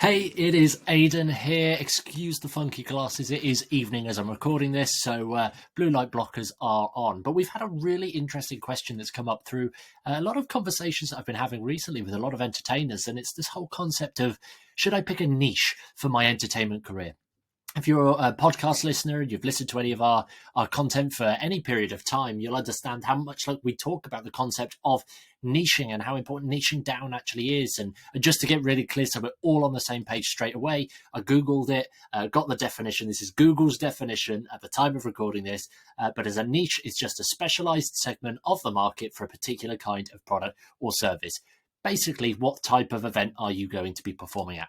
Hey, it is Aidan here. Excuse the funky glasses. It is evening as I'm recording this, so blue light blockers are on. But we've had a really interesting question that's come up through a lot of conversations that I've been having recently with a lot of entertainers, and it's this whole concept of, should I pick a niche for my entertainment career? If you're a podcast listener and you've listened to any of our content for any period of time, you'll understand how much we talk about the concept of niching and how important niching down actually is. And just to get really clear, so we're all on the same page straight away, I Googled it, got the definition. This is Google's definition at the time of recording this. But as a niche, it's just a specialized segment of the market for a particular kind of product or service. Basically, what type of event are you going to be performing at?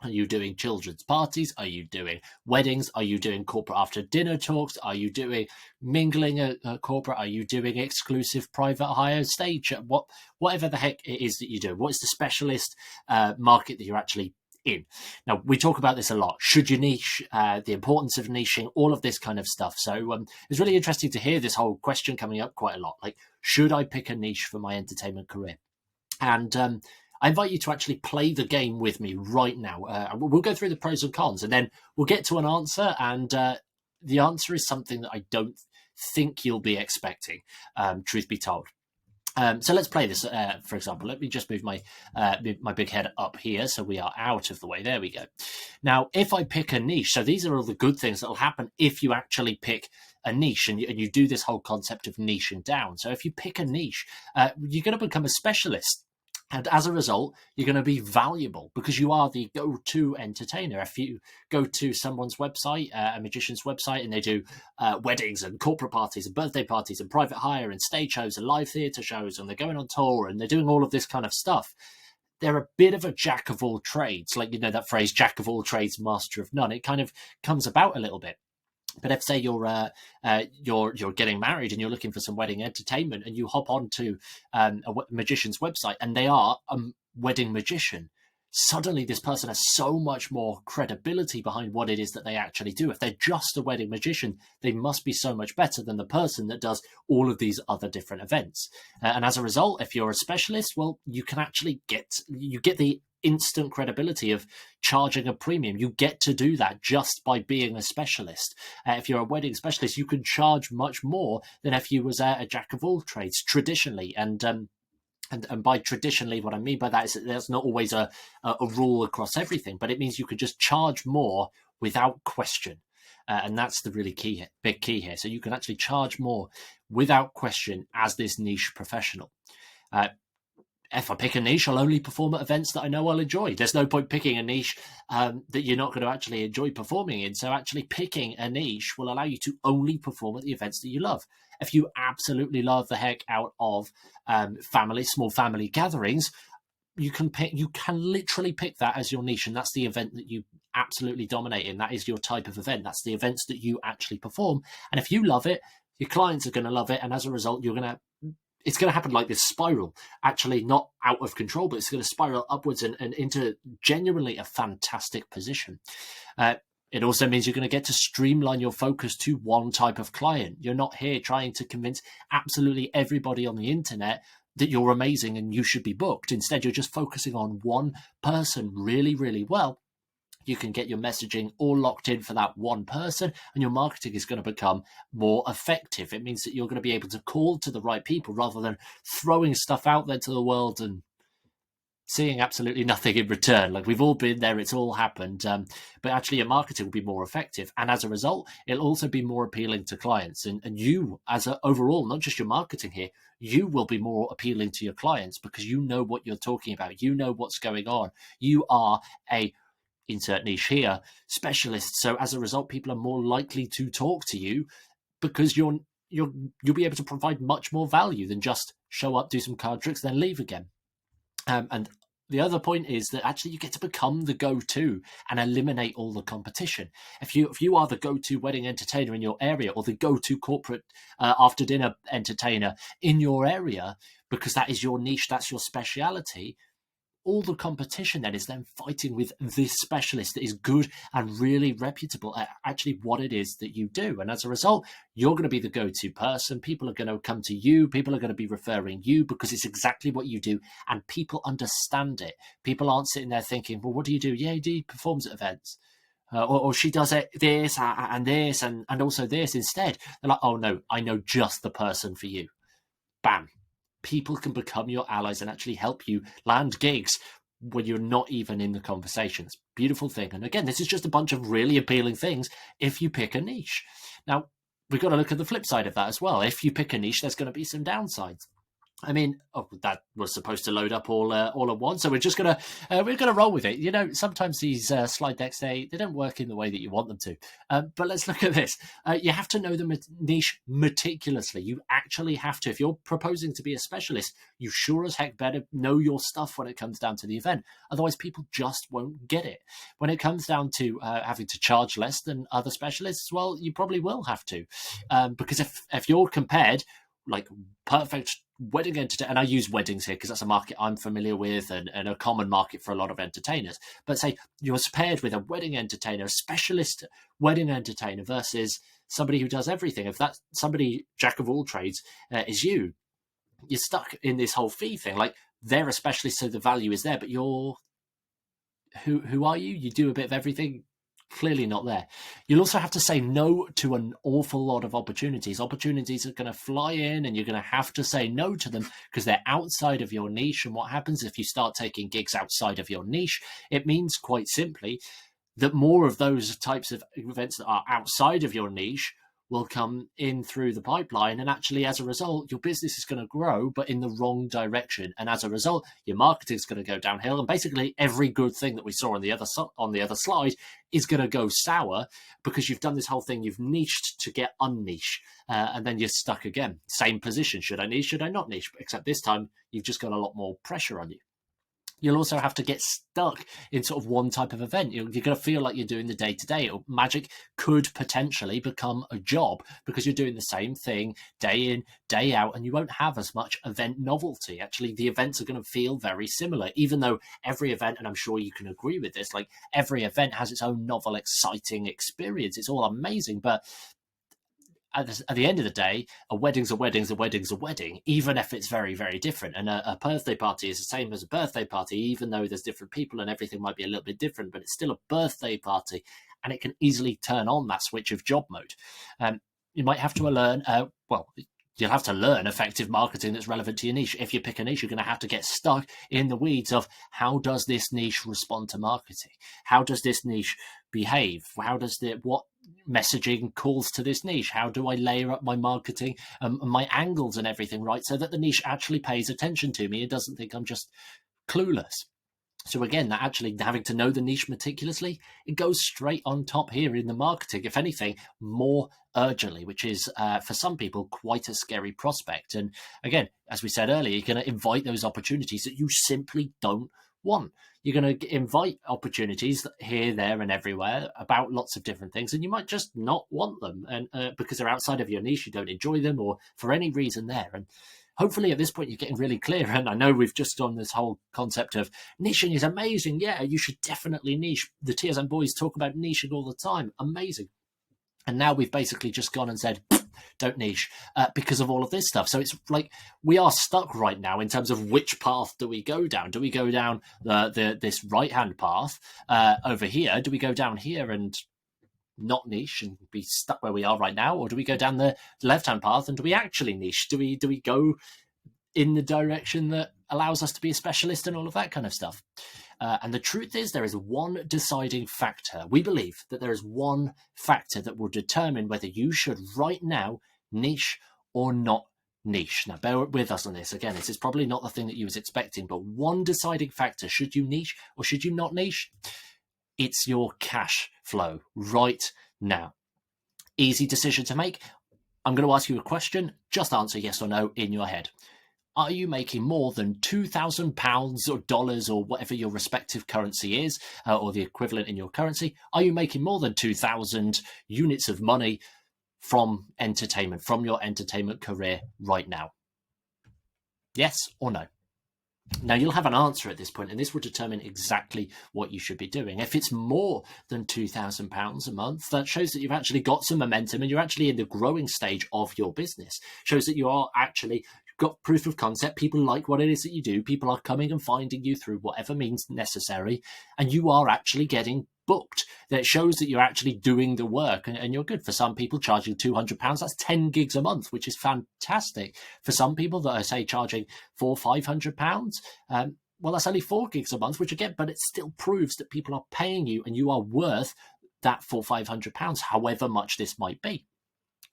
Are you doing children's parties? Are you doing weddings? Are you doing corporate after dinner talks? Are you doing mingling at corporate? Are you doing exclusive private hire stage? Whatever the heck it is that you do. What is the specialist market that you're actually in? Now, we talk about this a lot. Should you niche? The importance of niching, all of this kind of stuff. So it's really interesting to hear this whole question coming up quite a lot. Like, should I pick a niche for my entertainment career? And I invite you to actually play the game with me right now. We'll go through the pros and cons, and then we'll get to an answer. And the answer is something that I don't think you'll be expecting, truth be told. So let's play this, for example. Let me just move my big head up here so we are out of the way. There we go. Now, if I pick a niche, so these are all the good things that will happen if you actually pick a niche and you do this whole concept of niching down. So if you pick a niche, you're going to become a specialist. And as a result, you're going to be valuable because you are the go-to entertainer. If you go to someone's website, a magician's website, and they do weddings and corporate parties and birthday parties and private hire and stage shows and live theatre shows, and they're going on tour and they're doing all of this kind of stuff, they're a bit of a jack of all trades. Like, you know, that phrase, jack of all trades, master of none. It kind of comes about a little bit. But if, say, you're getting married and you're looking for some wedding entertainment, and you hop onto a magician's website and they are a wedding magician, suddenly this person has so much more credibility behind what it is that they actually do. If they're just a wedding magician, they must be so much better than the person that does all of these other different events. And as a result, if you're a specialist, well, you can actually get the instant credibility of charging a premium. You get to do that just by being a specialist. If you're a wedding specialist, you can charge much more than if you was a jack of all trades traditionally. And by traditionally, what I mean by that is that there's not always a rule across everything, but it means you could just charge more without question. And that's the really big key here. So you can actually charge more without question as this niche professional. If I pick a niche, I'll only perform at events that I know I'll enjoy. There's no point picking a niche that you're not going to actually enjoy performing in. So actually picking a niche will allow you to only perform at the events that you love. If you absolutely love the heck out of small family gatherings, you can literally pick that as your niche, and that's the event that you absolutely dominate in. That is your type of event. That's the events that you actually perform. And if you love it, your clients are going to love it, and as a result, it's going to happen like this spiral, actually not out of control, but it's going to spiral upwards and into genuinely a fantastic position. It also means you're going to get to streamline your focus to one type of client. You're not here trying to convince absolutely everybody on the internet that you're amazing and you should be booked. Instead, you're just focusing on one person really, really well. You can get your messaging all locked in for that one person, and your marketing is going to become more effective. It means that you're going to be able to call to the right people rather than throwing stuff out there to the world and seeing absolutely nothing in return. Like, we've all been there, it's all happened. But actually your marketing will be more effective. And as a result, it'll also be more appealing to clients. And you, as a overall, not just your marketing here, you will be more appealing to your clients because you know what you're talking about. You know what's going on. You are a insert niche here, specialist. So as a result, people are more likely to talk to you because you'll be able to provide much more value than just show up, do some card tricks, then leave again. And the other point is that actually you get to become the go-to and eliminate all the competition. If you are the go-to wedding entertainer in your area, or the go-to corporate after dinner entertainer in your area, because that is your niche, that's your speciality, all the competition then is then fighting with this specialist that is good and really reputable at actually what it is that you do. And as a result, you're going to be the go-to person. People are going to come to you. People are going to be referring you because it's exactly what you do. And people understand it. People aren't sitting there thinking, well, what do you do? Yeah, he performs at events. Or she does it this and this and also this instead. They're like, oh no, I know just the person for you. Bam. People can become your allies and actually help you land gigs when you're not even in the conversations. Beautiful thing. And again, this is just a bunch of really appealing things if you pick a niche. Now, we've got to look at the flip side of that as well. If you pick a niche, there's going to be some downsides. I mean, that was supposed to load up all at once, so we're gonna roll with it. You know, sometimes these slide decks they don't work in the way that you want them to. But let's look at this. You have to know the niche meticulously. You actually have to. If you're proposing to be a specialist, you sure as heck better know your stuff when it comes down to the event. Otherwise, people just won't get it. When it comes down to having to charge less than other specialists, well, you probably will have to, because if you're compared, like perfect wedding entertainer, and I use weddings here because that's a market I'm familiar with and a common market for a lot of entertainers. But say you're paired with a wedding entertainer, a specialist wedding entertainer versus somebody who does everything. If that somebody jack of all trades is you're stuck in this whole fee thing. Like they're a specialist, so the value is there, but you're who are you? You do a bit of everything. Clearly not there. You'll also have to say no to an awful lot of opportunities. Opportunities are going to fly in and you're going to have to say no to them because they're outside of your niche. And what happens if you start taking gigs outside of your niche? It means quite simply that more of those types of events that are outside of your niche will come in through the pipeline. And actually, as a result, your business is going to grow, but in the wrong direction. And as a result, your marketing is going to go downhill. And basically, every good thing that we saw on the other slide is going to go sour because you've done this whole thing. You've niched to get unniche, and then you're stuck again. Same position. Should I niche? Should I not niche? Except this time, you've just got a lot more pressure on you. You'll also have to get stuck in sort of one type of event. You're going to feel like you're doing the day-to-day. Magic could potentially become a job because you're doing the same thing day in, day out, and you won't have as much event novelty. Actually, the events are going to feel very similar, even though every event, and I'm sure you can agree with this, like every event has its own novel, exciting experience. It's all amazing, but at the end of the day, a wedding's a wedding, even if it's very, very different. And a birthday party is the same as a birthday party, even though there's different people and everything might be a little bit different, but it's still a birthday party, and it can easily turn on that switch of job mode. You might have to learn, you'll have to learn effective marketing that's relevant to your niche. If you pick a niche, you're going to have to get stuck in the weeds of how does this niche respond to marketing? How does this niche behave? What messaging calls to this niche? How do I layer up my marketing, my angles and everything, right? So that the niche actually pays attention to me and doesn't think I'm just clueless. So again, that actually having to know the niche meticulously, it goes straight on top here in the marketing, if anything, more urgently, which is for some people quite a scary prospect. And again, as we said earlier, you're going to invite those opportunities that you simply don't want. You're going to invite opportunities here, there, and everywhere about lots of different things, and you might just not want them, and because they're outside of your niche, you don't enjoy them, or for any reason there. And hopefully at this point you're getting really clear. And I know we've just done this whole concept of niching is amazing. Yeah, you should definitely niche. The TSM boys talk about niching all the time. Amazing. And now we've basically just gone and said, don't niche because of all of this stuff. So it's like we are stuck right now in terms of which path do we go down? Do we go down this right-hand path over here? Do we go down here and not niche and be stuck where we are right now? Or do we go down the left-hand path and do we actually niche? Do we go in the direction that allows us to be a specialist and all of that kind of stuff? And the truth is, there is one deciding factor. We believe that there is one factor that will determine whether you should right now niche or not niche. Now, bear with us on this. Again, this is probably not the thing that you was expecting, but one deciding factor, should you niche or should you not niche? It's your cash flow right now. Easy decision to make. I'm going to ask you a question. Just answer yes or no in your head. Are you making more than £2,000 or dollars or whatever your respective currency is, or the equivalent in your currency? Are you making more than 2,000 units of money from entertainment, from your entertainment career right now? Yes or no? Now, you'll have an answer at this point, and this will determine exactly what you should be doing. If it's more than £2,000 a month, that shows that you've actually got some momentum and you're actually in the growing stage of your business. Shows that you are actually got proof of concept. People like what it is that you do. People are coming and finding you through whatever means necessary, and you are actually getting booked. That shows that you're actually doing the work, and you're good. For some people, charging £200, that's 10 gigs a month, which is fantastic. For some people that are, say, charging £400-500, well, that's only 4 gigs a month, which again, but it still proves that people are paying you and you are worth that £400-500, however much this might be.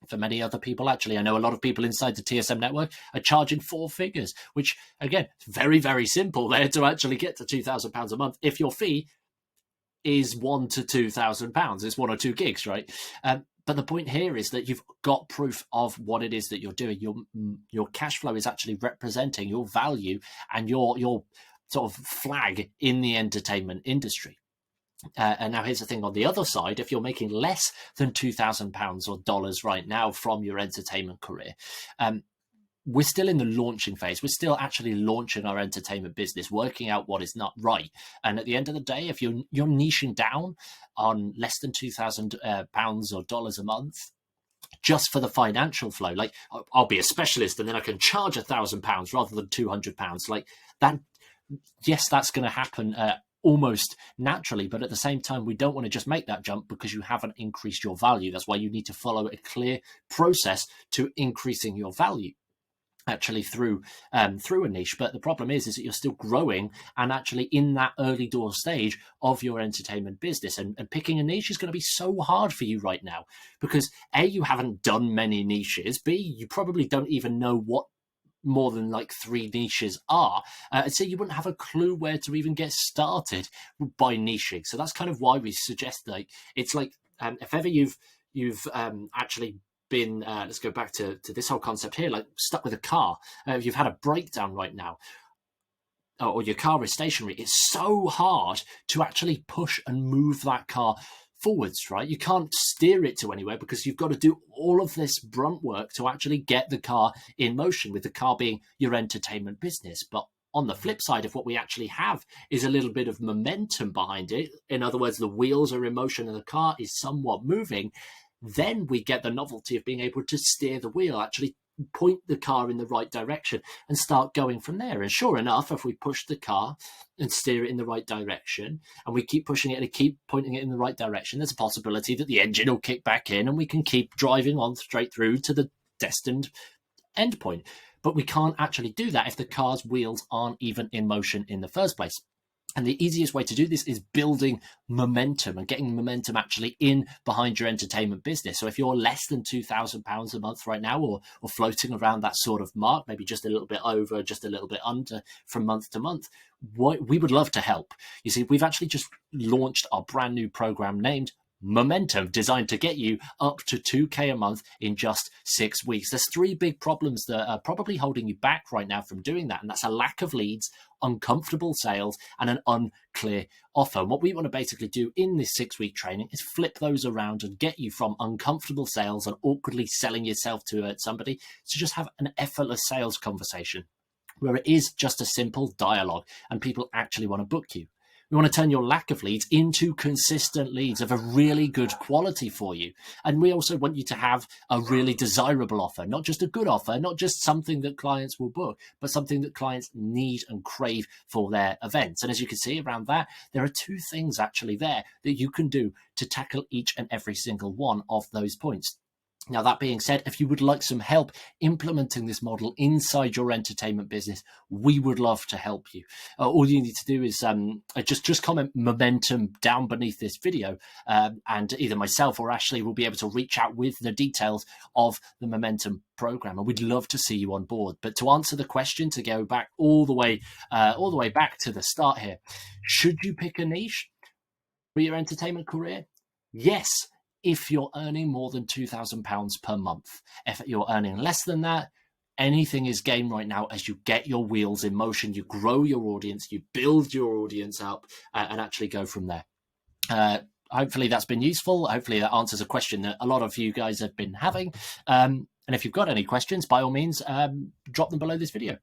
For many other people, actually, I know a lot of people inside the TSM network are charging 4 figures, which again, very, very simple there to actually get to £2,000 a month if your fee is £1,000 to £2,000. It's 1 or 2 gigs, right? But the point here is that you've got proof of what it is that you're doing. Your cash flow is actually representing your value and your sort of flag in the entertainment industry. And now here's the thing on the other side, if you're making less than £2,000 or dollars right now from your entertainment career, we're still in the launching phase. We're still actually launching our entertainment business, working out what is not right. And at the end of the day, if you're niching down on less than £2,000 or dollars a month, just for the financial flow, like I'll be a specialist and then I can charge £1,000 rather than £200, like that. Yes, that's going to happen almost naturally, but at the same time, we don't want to just make that jump because you haven't increased your value. That's why you need to follow a clear process to increasing your value, actually through a niche. But the problem is that you're still growing and actually in that early door stage of your entertainment business, and picking a niche is going to be so hard for you right now because A, you haven't done many niches, B, you probably don't even know what more than like 3 niches are, so you wouldn't have a clue where to even get started by niching. So that's kind of why we suggest, like, it's like if ever you've actually been let's go back to this whole concept here, like stuck with a car, you've had a breakdown right now, or your car is stationary, it's so hard to actually push and move that car forwards, right? You can't steer it to anywhere because you've got to do all of this brunt work to actually get the car in motion, with the car being your entertainment business. But on the flip side, if what we actually have is a little bit of momentum behind it, in other words, the wheels are in motion and the car is somewhat moving, then we get the novelty of being able to steer the wheel, actually point the car in the right direction and start going from there. And sure enough, if we push the car and steer it in the right direction and we keep pushing it and keep pointing it in the right direction, there's a possibility that the engine will kick back in and we can keep driving on straight through to the destined endpoint. But we can't actually do that if the car's wheels aren't even in motion in the first place. And the easiest way to do this is building momentum and getting momentum actually in behind your entertainment business. So if you're less than £2,000 a month right now, or floating around that sort of mark, maybe just a little bit over, just a little bit under from month to month, we would love to help. You see, we've actually just launched our brand new program named Momento, designed to get you up to 2K a month in just 6 weeks. There's 3 big problems that are probably holding you back right now from doing that, and that's a lack of leads, uncomfortable sales, and an unclear offer. And what we want to basically do in this 6-week training is flip those around and get you from uncomfortable sales and awkwardly selling yourself to somebody to just have an effortless sales conversation where it is just a simple dialogue and people actually want to book you. We want to turn your lack of leads into consistent leads of a really good quality for you. And we also want you to have a really desirable offer, not just a good offer, not just something that clients will book, but something that clients need and crave for their events. And as you can see around that, there are 2 things actually there that you can do to tackle each and every single one of those points. Now, that being said, if you would like some help implementing this model inside your entertainment business, we would love to help you. All you need to do is just comment Momentum down beneath this video, and either myself or Ashley will be able to reach out with the details of the Momentum program, and we'd love to see you on board. But to answer the question, to go back all the way back to the start here, should you pick a niche for your entertainment career? Yes, if you're earning more than £2,000 per month. If you're earning less than that, anything is game right now as you get your wheels in motion, you grow your audience, you build your audience up, and actually go from there. Hopefully that's been useful. Hopefully that answers a question that a lot of you guys have been having. And if you've got any questions, by all means, drop them below this video.